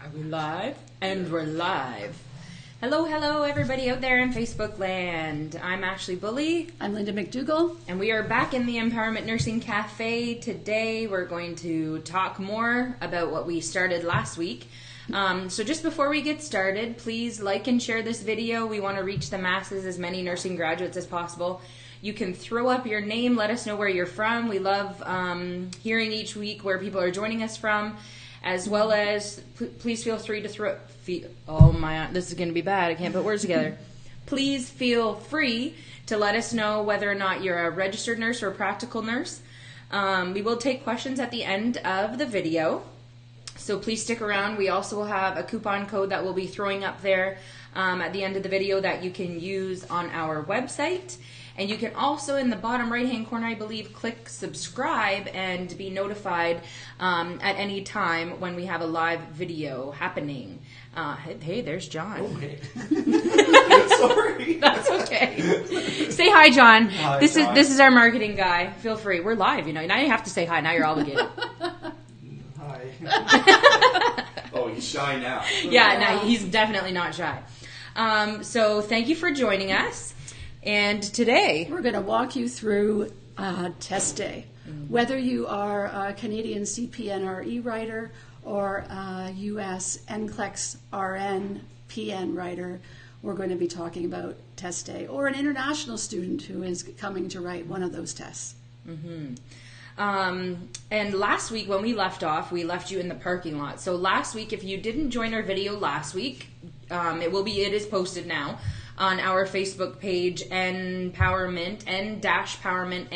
Are we live? And we're live. Hello, hello, everybody out there in Facebook land. I'm Ashley Bully. I'm Linda McDougall. And we are back in the N-Powerment Nursing Cafe. Today we're going to talk more about what we started last week. So just before we get started, please like and share this video. We want to reach the masses, as many nursing graduates as possible. You can throw up your name, let us know where you're from. We love hearing each week where people are joining us from, as well as please feel free to oh my, this is going to be bad. I can't put words together. Please feel free to let us know whether or not you're a registered nurse or a practical nurse. We will take questions at the end of the video, so please stick around. We also will have a coupon code that we'll be throwing up there at the end of the video that you can use on our website. And you can also, in the bottom right-hand corner, I believe, click subscribe and be notified at any time when we have a live video happening. Hey, there's John. Okay. Sorry. That's okay. Say hi, John. Hi, this John. is our marketing guy. Feel free. We're live, you know. Now you have to say hi. Now you're obligated. Hi. Oh, he's shy now. Yeah, no, he's definitely not shy. So thank you for joining us. And today We're going to walk you through test day. Whether you are a Canadian CPNRE writer or a U.S. NCLEX-RN PN writer, we're going to be talking about test day, or an international student who is coming to write one of those tests. Mm-hmm. And last week when we left off, we left you in the parking lot. So last week, if you didn't join our video last week, it is posted now on our Facebook page, N-Powerment, N-Powerment,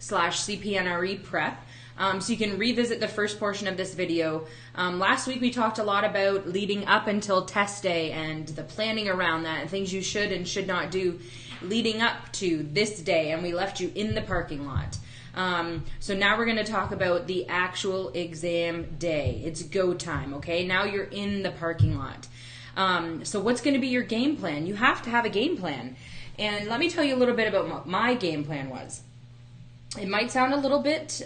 NCLEX/CPNRE prep. So you can revisit the first portion of this video. Last week we talked a lot about leading up until test day and the planning around that and things you should and should not do leading up to this day, and we left you in the parking lot. So now we're going to talk about the actual exam day. It's go time, okay? Now you're in the parking lot. So what's going to be your game plan? You have to have a game plan. And let me tell you a little bit about what my game plan was. It might sound a little bit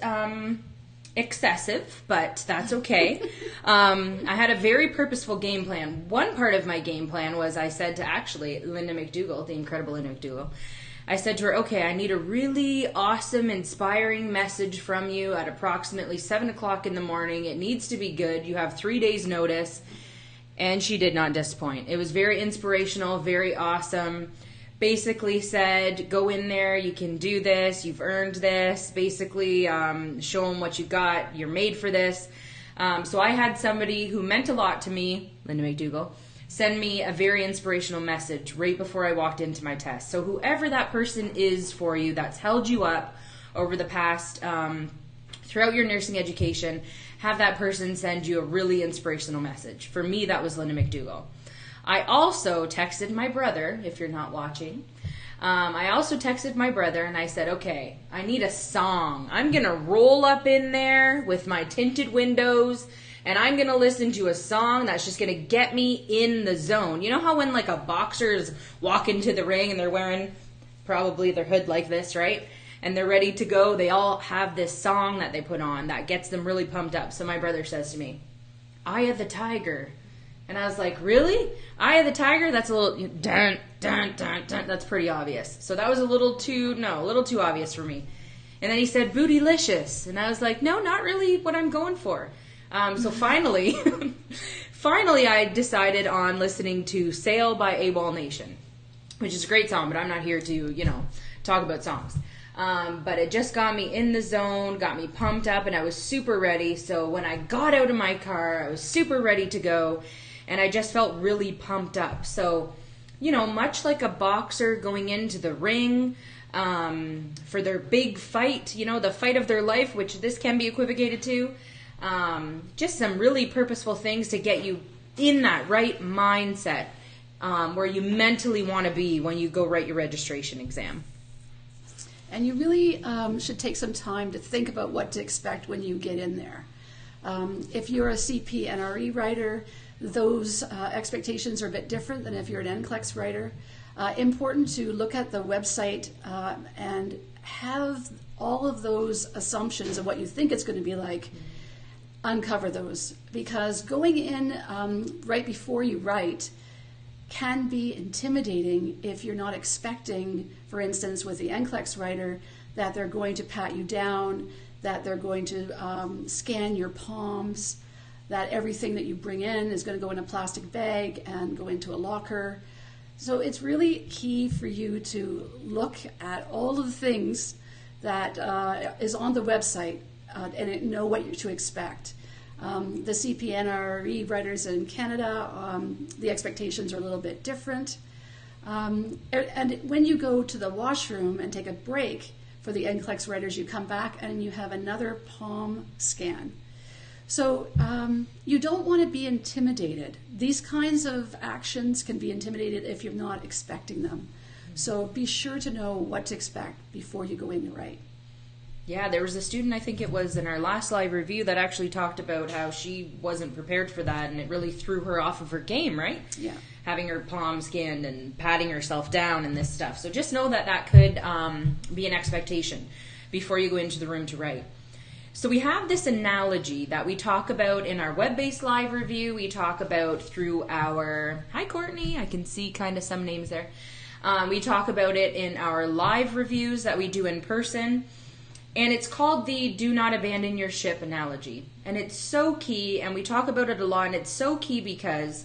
excessive, but that's okay. I had a very purposeful game plan. One part of my game plan was I said to actually Linda McDougall, the incredible Linda McDougall, I said to her, okay, I need a really awesome, inspiring message from you at approximately 7 o'clock in the morning. It needs to be good. You have 3 days notice. And she did not disappoint. It was very inspirational, very awesome. Basically said, go in there, you can do this, you've earned this. Basically, show them what you got, you're made for this. So I had somebody who meant a lot to me, Linda McDougall, send me a very inspirational message right before I walked into my test. So whoever that person is for you that's held you up over the past, throughout your nursing education, have that person send you a really inspirational message. For me, that was Linda McDougall. I also texted my brother, if you're not watching. I also texted my brother and I said, okay, I need a song. I'm going to roll up in there with my tinted windows and I'm going to listen to a song that's just going to get me in the zone. You know how when like a boxer is walking to the ring and they're wearing probably their hood like this, right? And they're ready to go, they all have this song that they put on that gets them really pumped up. So my brother says to me, Eye of the Tiger. And I was like, really? Eye of the Tiger? That's a little, dun, dun, dun, dun. That's pretty obvious. So that was a little too obvious for me. And then he said, Bootylicious. And I was like, no, not really what I'm going for. So finally I decided on listening to Sail by AWOL Nation, which is a great song, but I'm not here to, talk about songs. But it just got me in the zone, got me pumped up, and I was super ready. So when I got out of my car, I was super ready to go, and I just felt really pumped up. So, much like a boxer going into the ring for their big fight, the fight of their life, which this can be equivocated to, just some really purposeful things to get you in that right mindset where you mentally want to be when you go write your registration exam. And you really should take some time to think about what to expect when you get in there. If you're a CPNRE writer, those expectations are a bit different than if you're an NCLEX writer. Important to look at the website and have all of those assumptions of what you think it's going to be like uncover those, because going in right before you write can be intimidating if you're not expecting, for instance, with the NCLEX writer, that they're going to pat you down, that they're going to scan your palms, that everything that you bring in is going to go in a plastic bag and go into a locker. So it's really key for you to look at all of the things that is on the website and know what to expect. The CPNRE writers in Canada, the expectations are a little bit different. And when you go to the washroom and take a break for the NCLEX writers, you come back and you have another palm scan. So you don't want to be intimidated. These kinds of actions can be intimidated if you're not expecting them. So be sure to know what to expect before you go in to write. Yeah, there was a student, I think it was in our last live review, that actually talked about how she wasn't prepared for that, and it really threw her off of her game, right? Yeah. Having her palm scanned and patting herself down and this stuff. So just know that that could be an expectation before you go into the room to write. So we have this analogy that we talk about in our web-based live review. We talk about through our... Hi, Courtney. I can see kind of some names there. We talk about it in our live reviews that we do in person. And it's called the do not abandon your ship analogy. And it's so key, and we talk about it a lot, and it's so key because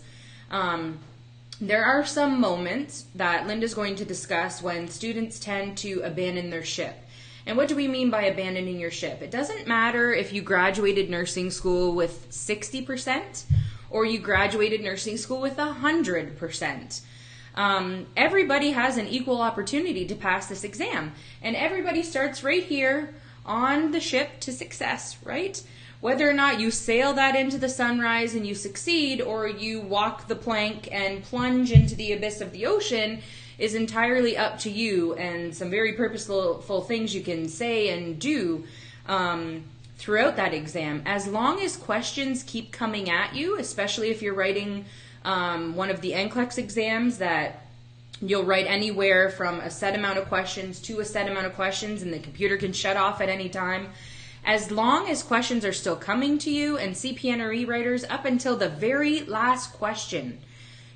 there are some moments that Linda's going to discuss when students tend to abandon their ship. And what do we mean by abandoning your ship? It doesn't matter if you graduated nursing school with 60% or you graduated nursing school with 100%. Everybody has an equal opportunity to pass this exam, and everybody starts right here on the ship to success, right? Whether or not you sail that into the sunrise and you succeed, or you walk the plank and plunge into the abyss of the ocean, is entirely up to you, and some very purposeful things you can say and do throughout that exam. As long as questions keep coming at you, especially if you're writing one of the NCLEX exams that you'll write anywhere from a set amount of questions to a set amount of questions, and the computer can shut off at any time. As long as questions are still coming to you, and CPNRE writers, up until the very last question,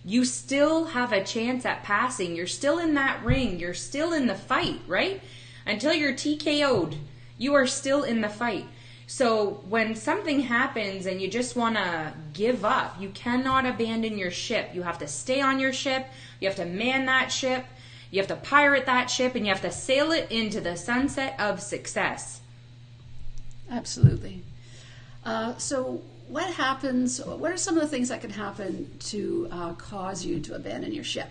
you still have a chance at passing. You're still in that ring. You're still in the fight, right? Until you're TKO'd, you are still in the fight. So when something happens and you just want to give up, you cannot abandon your ship. You have to stay on your ship. You have to man that ship. You have to pirate that ship, and you have to sail it into the sunset of success. Absolutely. So what happens, what are some of the things that can happen to cause you to abandon your ship?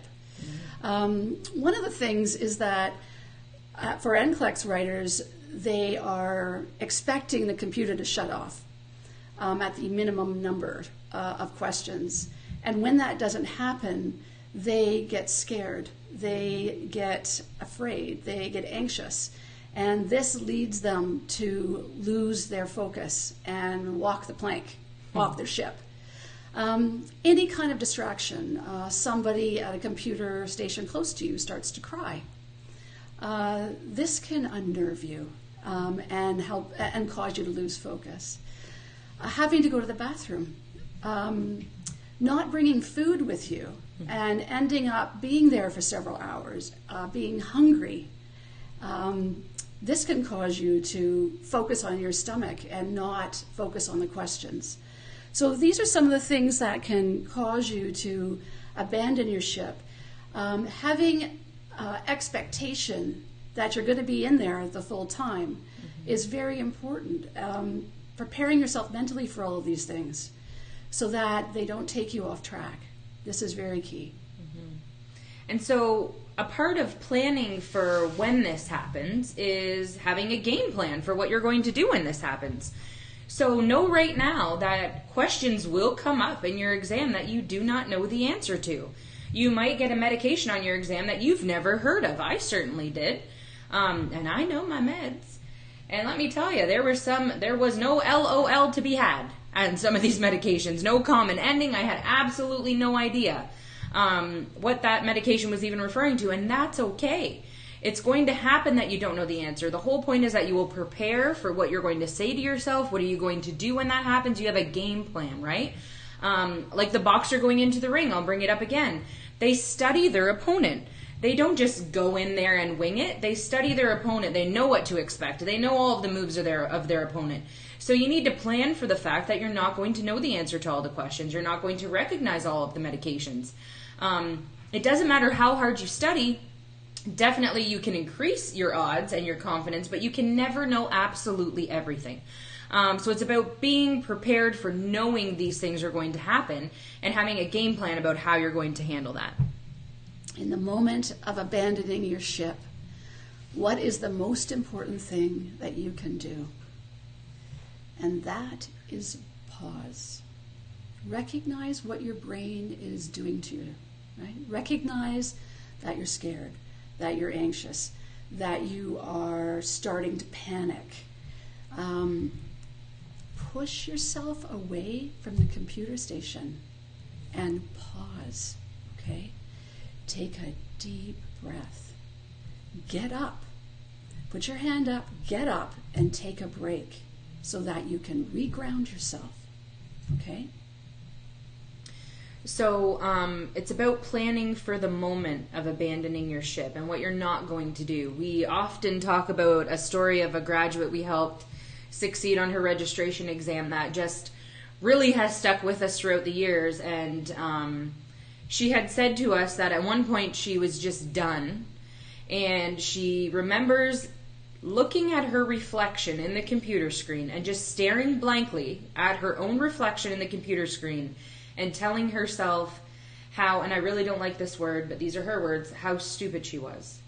One of the things is that for NCLEX writers, they are expecting the computer to shut off at the minimum number of questions. And when that doesn't happen, they get scared, they get afraid, they get anxious. And this leads them to lose their focus and walk the plank off their ship. Any kind of distraction, somebody at a computer station close to you starts to cry. This can unnerve you and help and cause you to lose focus. Having to go to the bathroom, not bringing food with you, and ending up being there for several hours, being hungry. This can cause you to focus on your stomach and not focus on the questions. So these are some of the things that can cause you to abandon your ship. Having expectation that you're going to be in there the full time is very important. Preparing yourself mentally for all of these things so that they don't take you off track. This is very key. And so a part of planning for when this happens is having a game plan for what you're going to do when this happens. So know right now that questions will come up in your exam that you do not know the answer to. You might get a medication on your exam that you've never heard of. I certainly did. And I know my meds. And let me tell you, there was no LOL to be had on some of these medications. No common ending. I had absolutely no idea what that medication was even referring to, and that's okay. It's going to happen that you don't know the answer. The whole point is that you will prepare for what you're going to say to yourself. What are you going to do when that happens? You have a game plan, right? Like the boxer going into the ring, I'll bring it up again. They study their opponent. They don't just go in there and wing it. They study their opponent. They know what to expect. They know all of the moves of their opponent. So you need to plan for the fact that you're not going to know the answer to all the questions. You're not going to recognize all of the medications. It doesn't matter how hard you study. Definitely you can increase your odds and your confidence, but you can never know absolutely everything. So it's about being prepared for knowing these things are going to happen and having a game plan about how you're going to handle that. In the moment of abandoning your ship, what is the most important thing that you can do? And that is pause. Recognize what your brain is doing to you, right? Recognize that you're scared, that you're anxious, that you are starting to panic. Push yourself away from the computer station and pause, okay? Take a deep breath. Get up. Put your hand up, get up, and take a break so that you can reground yourself, okay? So it's about planning for the moment of abandoning your ship and what you're not going to do. We often talk about a story of a graduate we helped succeed on her registration exam that just really has stuck with us throughout the years. And she had said to us that at one point she was just done. And she remembers looking at her reflection in the computer screen and just staring blankly at her own reflection in the computer screen and telling herself how, and I really don't like this word, but these are her words, how stupid she was.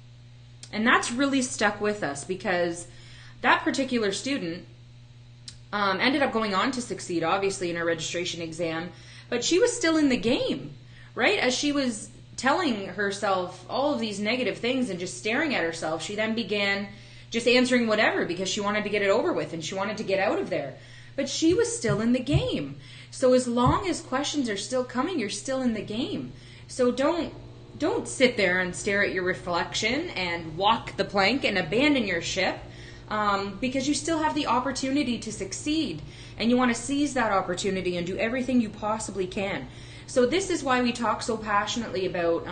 And that's really stuck with us because that particular student ended up going on to succeed, obviously, in her registration exam, but she was still in the game, right? As she was telling herself all of these negative things and just staring at herself, she then began just answering whatever because she wanted to get it over with and she wanted to get out of there. But she was still in the game. So as long as questions are still coming, you're still in the game. So don't sit there and stare at your reflection and walk the plank and abandon your ship because you still have the opportunity to succeed. And you want to seize that opportunity and do everything you possibly can. So this is why we talk so passionately about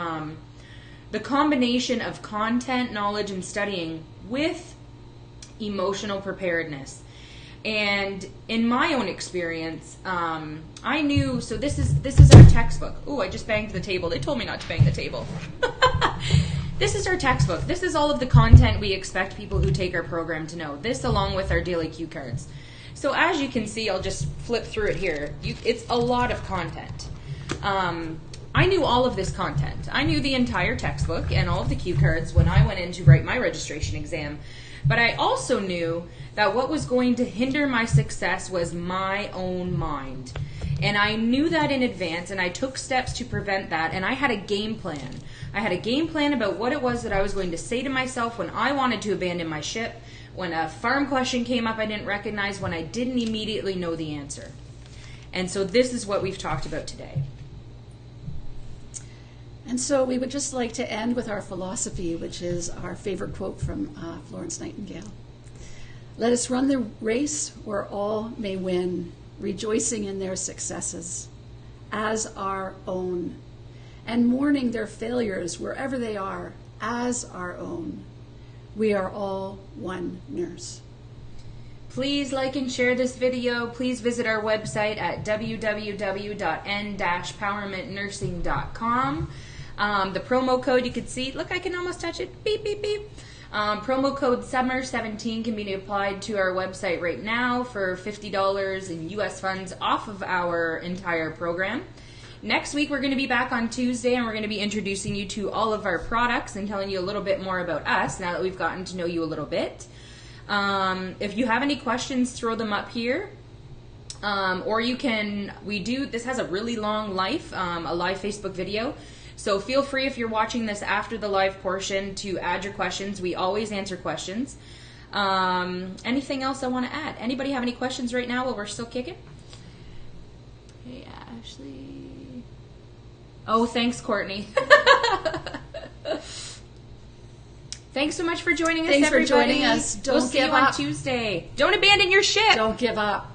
the combination of content, knowledge, and studying with emotional preparedness. And in my own experience, I knew, so this is our textbook. Ooh, I just banged the table. They told me not to bang the table. This is our textbook. This is all of the content we expect people who take our program to know. This along with our daily cue cards. So as you can see, I'll just flip through it here. It's a lot of content. I knew all of this content. I knew the entire textbook and all of the cue cards when I went in to write my registration exam. But I also knew that what was going to hinder my success was my own mind. And I knew that in advance, and I took steps to prevent that, and I had a game plan. I had a game plan about what it was that I was going to say to myself when I wanted to abandon my ship, when a farm question came up I didn't recognize, when I didn't immediately know the answer. And so this is what we've talked about today. And so we would just like to end with our philosophy, which is our favorite quote from Florence Nightingale. Let us run the race where all may win, rejoicing in their successes as our own, and mourning their failures wherever they are as our own. We are all one nurse. Please like and share this video. Please visit our website at www.n-powermentnursing.com. The promo code you can see, look, I can almost touch it, beep, beep, beep. Promo code SUMMER17 can be applied to our website right now for $50 in U.S. funds off of our entire program. Next week we're going to be back on Tuesday and we're going to be introducing you to all of our products and telling you a little bit more about us now that we've gotten to know you a little bit. If you have any questions, throw them up here. Or you can, this has a really long life, a live Facebook video. So feel free, if you're watching this after the live portion, to add your questions. We always answer questions. Anything else I want to add? Anybody have any questions right now while we're still kicking? Hey, Ashley. Oh, thanks, Courtney. Thanks so much for joining us, Thanks for everybody. joining us. We'll Don't see give you on up. Tuesday. Don't abandon your ship. Don't give up.